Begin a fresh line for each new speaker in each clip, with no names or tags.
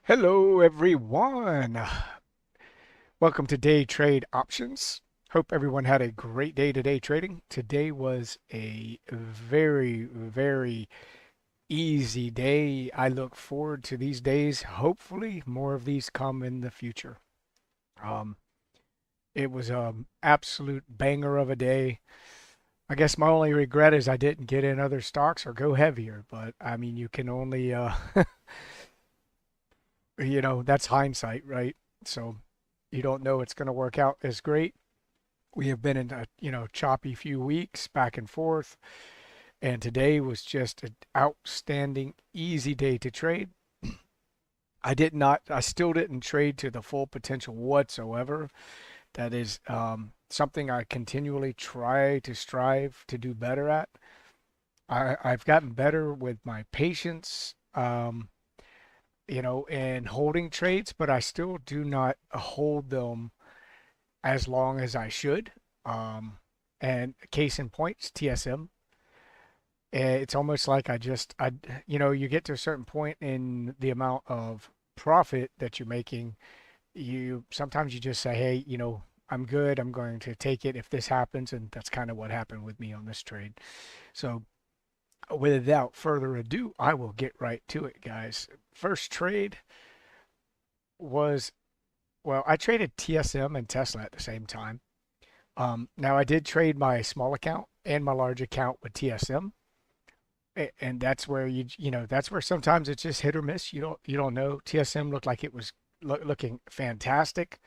Hello, everyone. Welcome to Day Trade Options. Hope everyone had a great day today trading. Today was a very easy day. I look forward to these days. Hopefully, more of these come in the future. Um, it was an absolute banger of a day. I guess my only regret is I didn't get in other stocks or go heavier, but I mean, you can only, that's hindsight, right? So you don't know it's going to work out as great. We have been in a choppy few weeks back and forth, and today was just an outstanding, easy day to trade. I still didn't trade to the full potential whatsoever. That is something I continually try to strive to do better at. I've gotten better with my patience, and holding trades, but I still do not hold them as long as I should. Um, and case in point, TSM. It's almost like you get to a certain point in the amount of profit that you're making. You sometimes you just say, hey, I'm good. I'm going to take it if this happens, and that's kind of what happened with me on this trade. So without further ado, I will get right to it, guys. First trade was, well, I traded TSM and Tesla at the same time. Now I did trade my small account and my large account with TSM, and that's where that's where sometimes it's just hit or miss. You don't know. TSM looked like it was looking fantastic.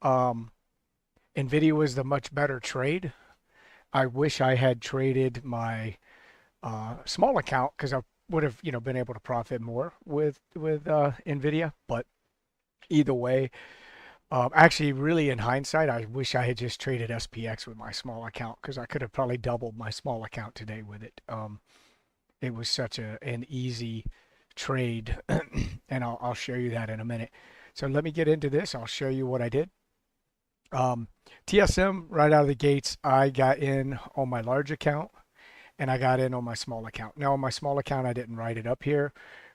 Um, Nvidia was the much better trade. I wish I had traded my small account because I would have been able to profit more with Nvidia. But either way, actually, really, in hindsight, I wish I had just traded SPX with my small account because I could have probably doubled my small account today with it. It was such an easy trade, and I'll show you that in a minute. So let me get into this. I'll show you what I did. Um, TSM, right out of the gates, I got in on my large account and I got in on my small account. Now, on my small account, I didn't write it up here,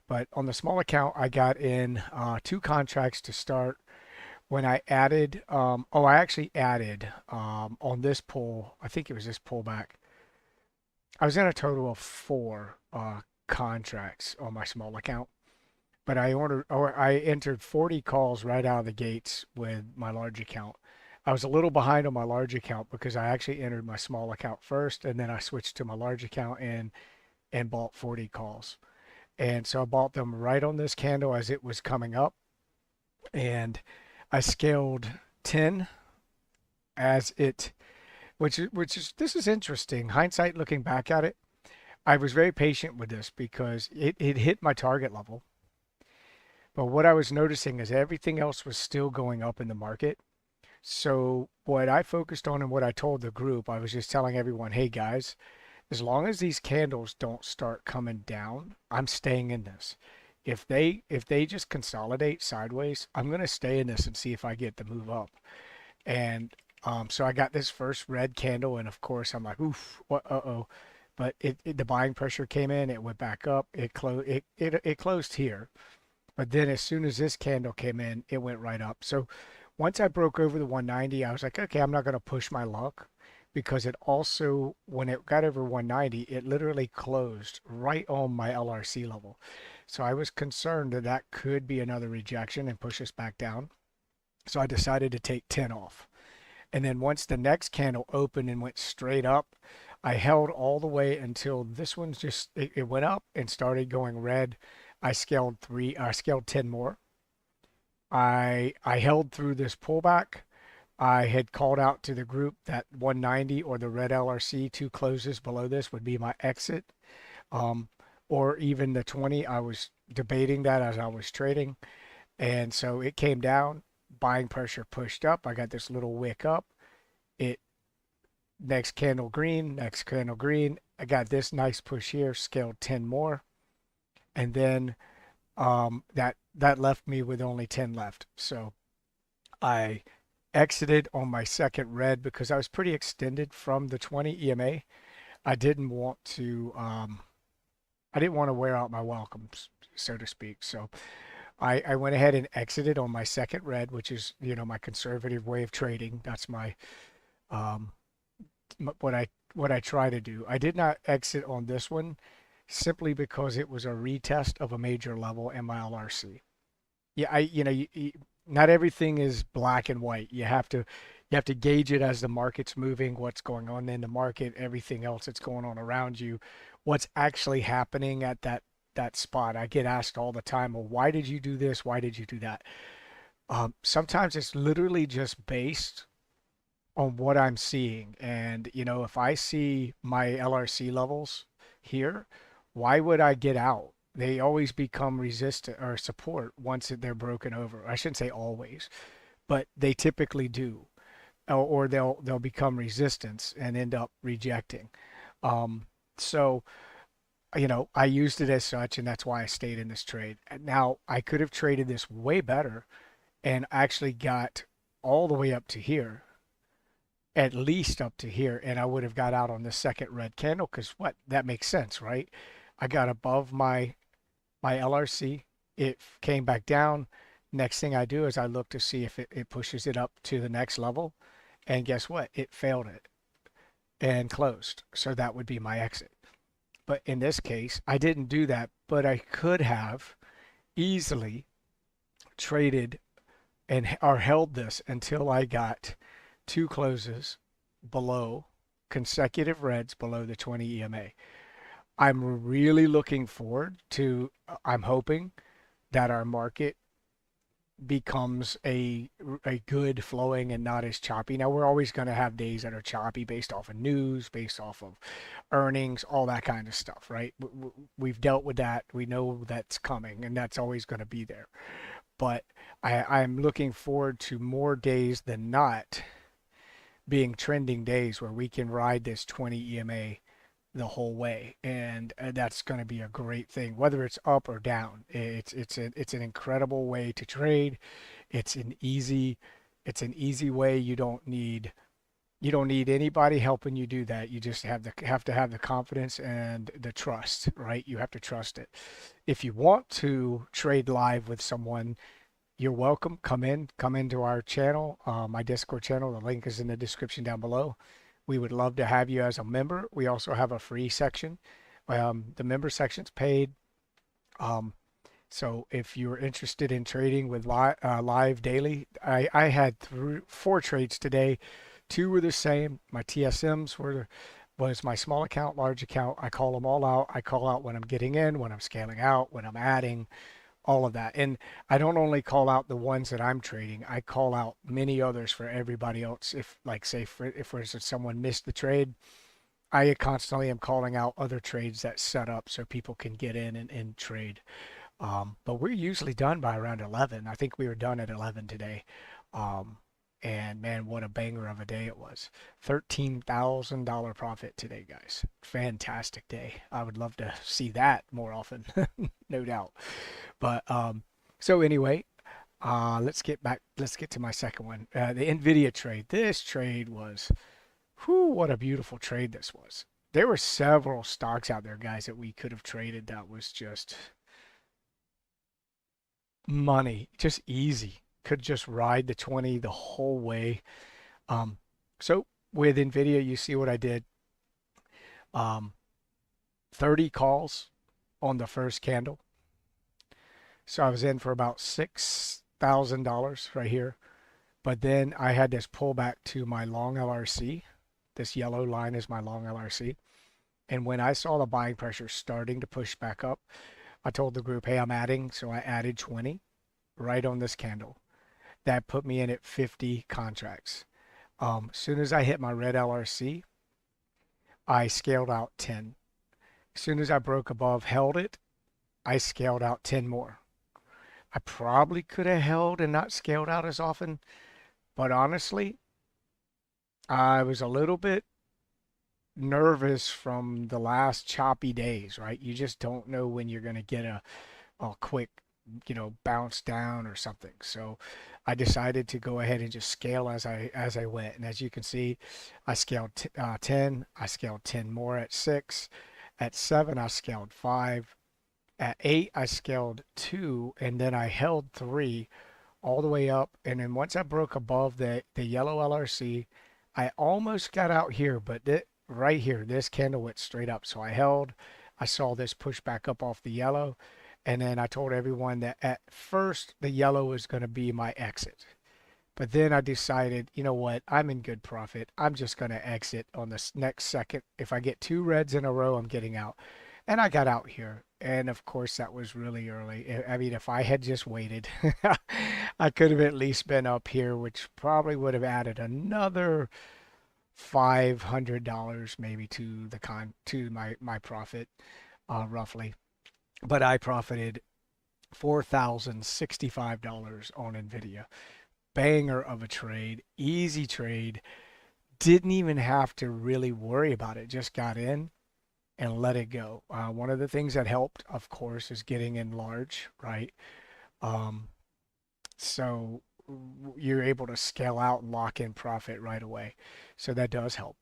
but on the small account, I got in two contracts to start when I added, I actually added on this pull, I think it was this pullback. I was in a total of four contracts on my small account, but I entered 40 calls right out of the gates with my large account. I was a little behind on my large account because I actually entered my small account first, and then I switched to my large account and bought 40 calls. And so I bought them right on this candle as it was coming up, and I scaled 10 as it, which is this is interesting. Hindsight, looking back at it, I was very patient with this because it hit my target level. But what I was noticing is everything else was still going up in the market. So what I focused on and what I told the group, I was just telling everyone, hey guys, as long as these candles don't start coming down, I'm staying in this. If they just consolidate sideways, I'm gonna stay in this and see if I get the move up. And so I got this first red candle, and of course I'm like, oof, what? Uh-oh. But the buying pressure came in, it went back up, it closed here. But then as soon as this candle came in, it went right up. So once I broke over the 190, I was like, okay, I'm not going to push my luck because it also, when it got over 190, it literally closed right on my LRC level. So I was concerned that that could be another rejection and push us back down. So I decided to take 10 off. And then once the next candle opened and went straight up, I held all the way until this one's just, it went up and started going red. I scaled 10 more. I held through this pullback. I had called out to the group that 190 or the red LRC, two closes below this would be my exit. Um, or even the 20, I was debating that as I was trading. And so it came down, buying pressure pushed up. I got this little wick up. It next candle green, next candle green. I got this nice push here, scaled 10 more. And then that left me with only 10 left. So I exited on my second red because I was pretty extended from the 20 EMA. I didn't want to I didn't want to wear out my welcomes, so to speak. So I went ahead and exited on my second red, which is, my conservative way of trading. That's my um, what I try to do. I did not exit on this one simply because it was a retest of a major level in my LRC. Yeah, not everything is black and white. You have to gauge it as the market's moving, what's going on in the market, everything else that's going on around you, what's actually happening at that spot. I get asked all the time, well, why did you do this? Why did you do that? Sometimes it's literally just based on what I'm seeing. And, if I see my LRC levels here, why would I get out? They always become resistant or support once they're broken over. I shouldn't say always, but they typically do, or they'll become resistance and end up rejecting. So I used it as such, and that's why I stayed in this trade. Now I could have traded this way better and actually got all the way up to here, at least up to here, and I would have got out on the second red candle because what? That makes sense, right? I got above my LRC. It came back down. Next thing I do is I look to see if it pushes it up to the next level. And guess what? It failed it and closed. So that would be my exit. But in this case, I didn't do that, but I could have easily traded and or held this until I got two closes below, consecutive reds below the 20 EMA. I'm really looking forward to, I'm hoping that our market becomes a good flowing and not as choppy. Now we're always going to have days that are choppy based off of news, based off of earnings, all that kind of stuff, right? We've dealt with that. We know that's coming, and that's always going to be there. But I'm looking forward to more days than not being trending days where we can ride this 20 EMA the whole way, and that's going to be a great thing, whether it's up or down. It's an incredible way to trade. It's an easy way. You don't need anybody helping you do that. You just have to have the confidence and the trust, right? You have to trust it. If you want to trade live with someone, you're welcome. Come into our channel, my Discord channel. The link is in the description down below. We would love to have you as a member. We also have a free section. The member section's paid. So if you're interested in trading with live daily, I had four trades today. Two were the same. My TSMs was my small account, large account. I call them all out. I call out when I'm getting in, when I'm scaling out, when I'm adding, all of that. And I don't only call out the ones that I'm trading, I call out many others for everybody else. If, like, say, if for instance someone missed the trade, I constantly am calling out other trades that set up so people can get in and trade. But we're usually done by around 11. I think we were done at 11 today. And man, what a banger of a day it was. $13,000 profit today, guys. Fantastic day. I would love to see that more often, no doubt. But so anyway, let's get to my second one. The Nvidia trade. This trade was, what a beautiful trade this was. There were several stocks out there, guys, that we could have traded that was just money, just easy. Could just ride the 20 the whole way. So with Nvidia, you see what I did. 30 calls on the first candle. So I was in for about $6,000 right here. But then I had this pullback to my long LRC. This yellow line is my long LRC. And when I saw the buying pressure starting to push back up, I told the group, hey, I'm adding. So I added 20 right on this candle. That put me in at 50 contracts. As soon as I hit my red LRC, I scaled out 10. As soon as I broke above, held it, I scaled out 10 more. I probably could have held and not scaled out as often, but honestly, I was a little bit nervous from the last choppy days, right? You just don't know when you're going to get a quick, bounce down or something. So I decided to go ahead and just scale as I went. And as you can see, I scaled 10. I scaled 10 more at 6. At 7, I scaled 5. At 8, I scaled 2, and then I held 3 all the way up. And then once I broke above the yellow LRC, I almost got out here, but right here, this candle went straight up. So I held, I saw this push back up off the yellow. And then I told everyone that at first the yellow was going to be my exit. But then I decided, you know what? I'm in good profit. I'm just going to exit on this next second. If I get 2 reds in a row, I'm getting out. And I got out here. And of course, that was really early. I mean, if I had just waited, I could have at least been up here, which probably would have added another $500 maybe to my profit, roughly. But I profited $4,065 on Nvidia. Banger of a trade, easy trade. Didn't even have to really worry about it. Just got in and let it go. One of the things that helped, of course, is getting in large, right? Um, so you're able to scale out and lock in profit right away. So that does help.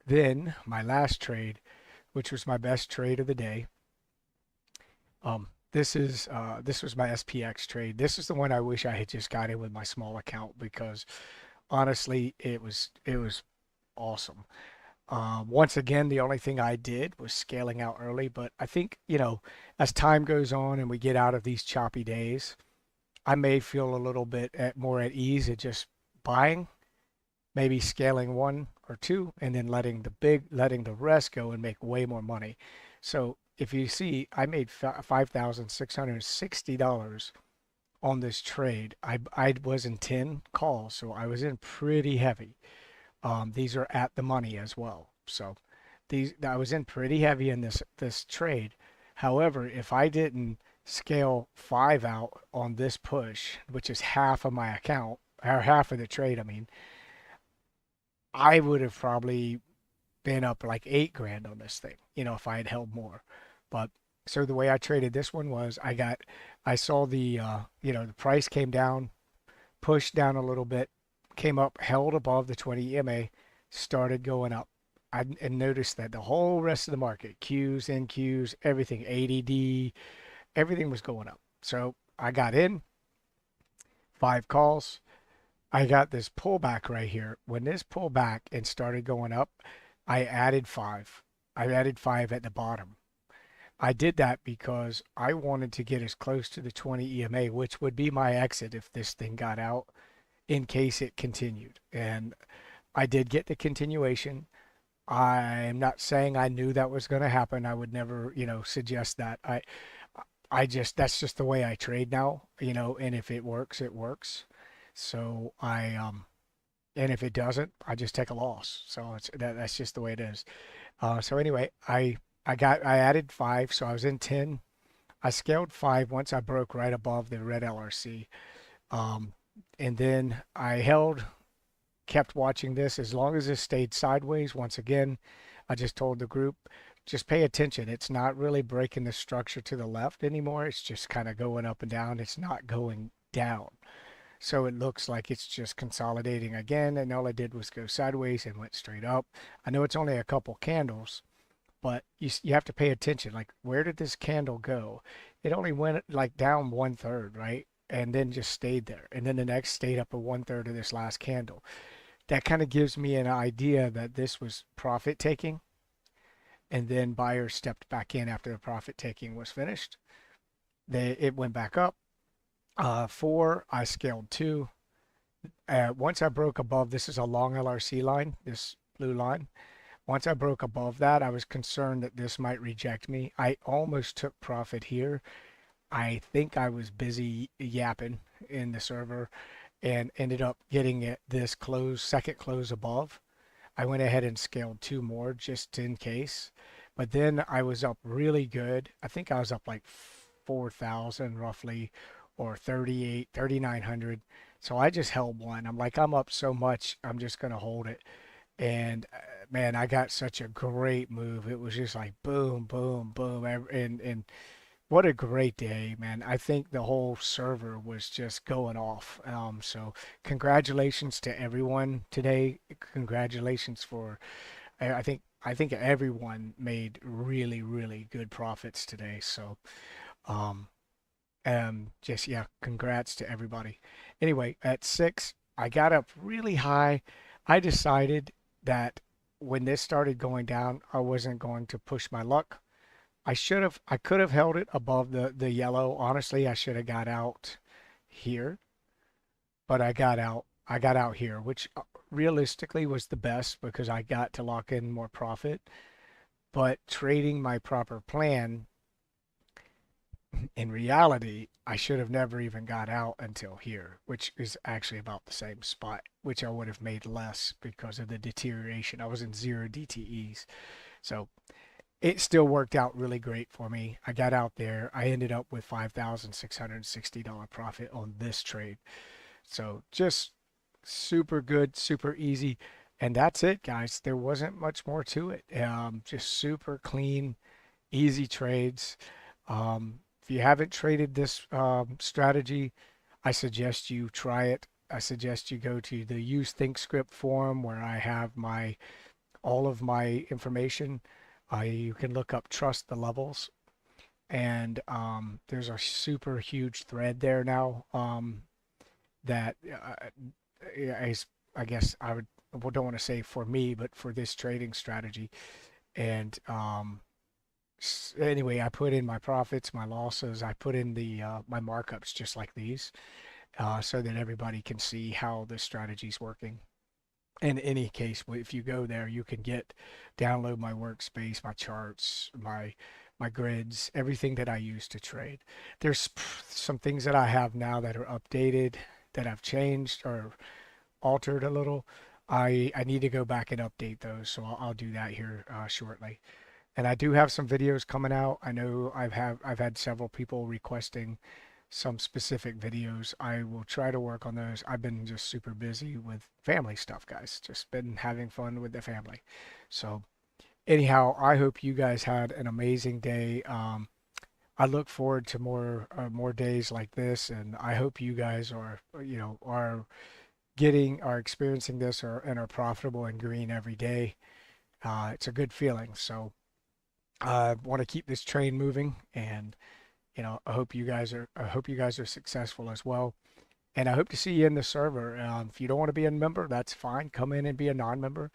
Then my last trade, which was my best trade of the day. This was my SPX trade. This is the one I wish I had just got in with my small account because honestly, it was awesome. Once again, the only thing I did was scaling out early, but I think, as time goes on and we get out of these choppy days, I may feel a little bit more at ease at just buying, maybe scaling one or two, and then letting the rest go and make way more money. So if you see, I made $5,660 on this trade. I was in 10 calls, so I was in pretty heavy. These are at the money as well. So I was in pretty heavy in this trade. However, if I didn't scale 5 out on this push, which is half of my account, or half of the trade, I mean, I would have probably been up like 8 grand on this thing, if I had held more. But so the way I traded this one was I saw the price came down, pushed down a little bit, came up, held above the 20 EMA, started going up. And noticed that the whole rest of the market, Qs, NQs, everything, ADD, everything was going up. So I got in, 5 calls. I got this pullback right here. When this pulled back and started going up, I added 5. I added 5 at the bottom. I did that because I wanted to get as close to the 20 EMA, which would be my exit if this thing got out in case it continued. And I did get the continuation. I'm not saying I knew that was going to happen. I would never, suggest that. That's just the way I trade now, and if it works, it works. So and if it doesn't, I just take a loss. So that's just the way it is. So anyway, I added 5, so I was in 10. I scaled 5 once I broke right above the red LRC. And then I kept watching this as long as it stayed sideways. Once again, I just told the group, just pay attention. It's not really breaking the structure to the left anymore. It's just kind of going up and down. It's not going down. So it looks like it's just consolidating again. And all I did was go sideways and went straight up. I know it's only a couple candles, but you have to pay attention. Like, where did this candle go? It only went like down 1/3, right? And then just stayed there. And then the next stayed up a 1/3 of this last candle. That kind of gives me an idea that this was profit taking. And then buyers stepped back in after the profit taking was finished. It went back up. 4, I scaled 2. Once I broke above, this is a long LRC line, this blue line. Once I broke above that, I was concerned that this might reject me. I almost took profit here. I think I was busy yapping in the server and ended up getting it this second close above. I went ahead and scaled 2 more just in case. But then I was up really good. I think I was up like 4,000 roughly, or 3,900. So I just held one. I'm like, I'm up so much, I'm just going to hold it. And man, I got such a great move. It was just like boom, boom, boom. And what a great day, man. I think the whole server was just going off. So congratulations to everyone today. Congratulations for, I think I think everyone made really, really good profits today. So, um, just yeah, congrats to everybody. Anyway, at 6, I got up really high. I decided that when this started going down, I wasn't going to push my luck. I could have held it above the yellow. Honestly, I should have got out here, but I got out here, which realistically was the best because I got to lock in more profit. But trading my proper plan, in reality, I should have never even got out until here, which is actually about the same spot, which I would have made less because of the deterioration. I was in 0 DTEs. So it still worked out really great for me. I got out there. I ended up with $5,660 profit on this trade. So just super good, super easy. And that's it, guys. There wasn't much more to it. Just super clean, easy trades. If you haven't traded this strategy, I suggest you try it. I suggest you go to the Use ThinkScript forum where I have all of my information. You can look up Trust the Levels, and there's a super huge thread there now that I guess don't want to say for me, but for this trading strategy. And anyway, I put in my profits, my losses. I put in my markups just like these, so that everybody can see how the strategy's working. In any case, if you go there, you can download my workspace, my charts, my grids, everything that I use to trade. There's some things that I have now that are updated, that I've changed or altered a little. I need to go back and update those, so I'll do that here shortly. And I do have some videos coming out. I know I've had several people requesting some specific videos. I will try to work on those. I've been just super busy with family stuff, guys. Just been having fun with the family. So anyhow, I hope you guys had an amazing day. I look forward to more days like this, and I hope you guys are experiencing this and are profitable and green every day. It's a good feeling. So I want to keep this train moving, and I hope you guys are successful as well. And I hope to see you in the server. If you don't want to be a member, that's fine. Come in and be a non-member,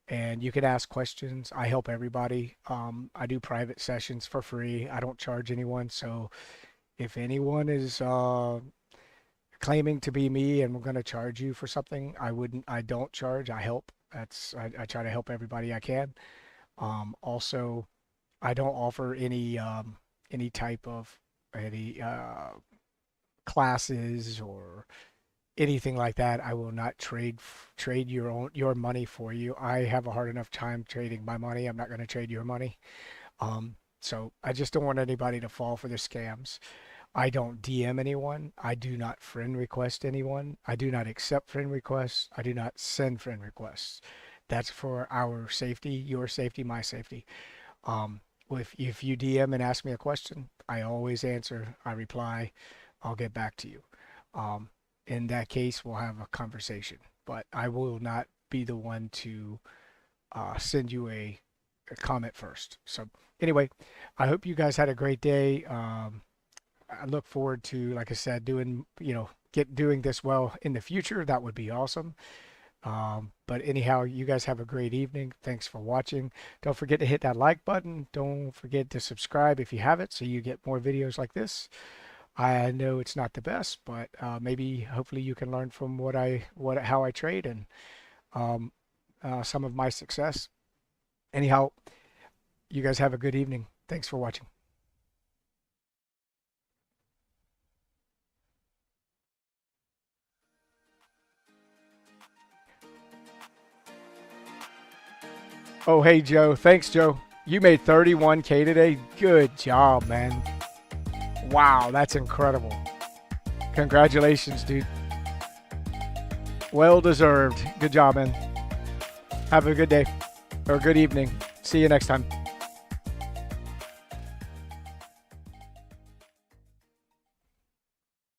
and you can ask questions. I help everybody. I do private sessions for free. I don't charge anyone. So if anyone is claiming to be me and we're going to charge you for something, I don't charge. I help. I try to help everybody I can. Also, I don't offer any type of classes or anything like that. I will not trade your money for you. I have a hard enough time trading my money. I'm not going to trade your money. So I just don't want anybody to fall for the scams. I don't DM anyone. I do not friend request anyone. I do not accept friend requests. I do not send friend requests. That's for our safety, your safety, my safety. If you DM and ask me a question, I always answer. I reply. I'll get back to you. In that case, we'll have a conversation. But I will not be the one to send you a comment first. So anyway, I hope you guys had a great day. I look forward to, like I said, doing this well in the future. That would be awesome. But anyhow, you guys have a great evening. Thanks for watching. Don't forget to hit that like button. Don't forget to subscribe if you haven't, so you get more videos like this. I know it's not the best, but hopefully you can learn from how I trade and some of my success. Anyhow, you guys have a good evening. Thanks for watching. Oh, hey, Joe. Thanks, Joe. You made 31K today. Good job, man. Wow, that's incredible. Congratulations, dude. Well deserved. Good job, man. Have a good day or good evening. See you next time.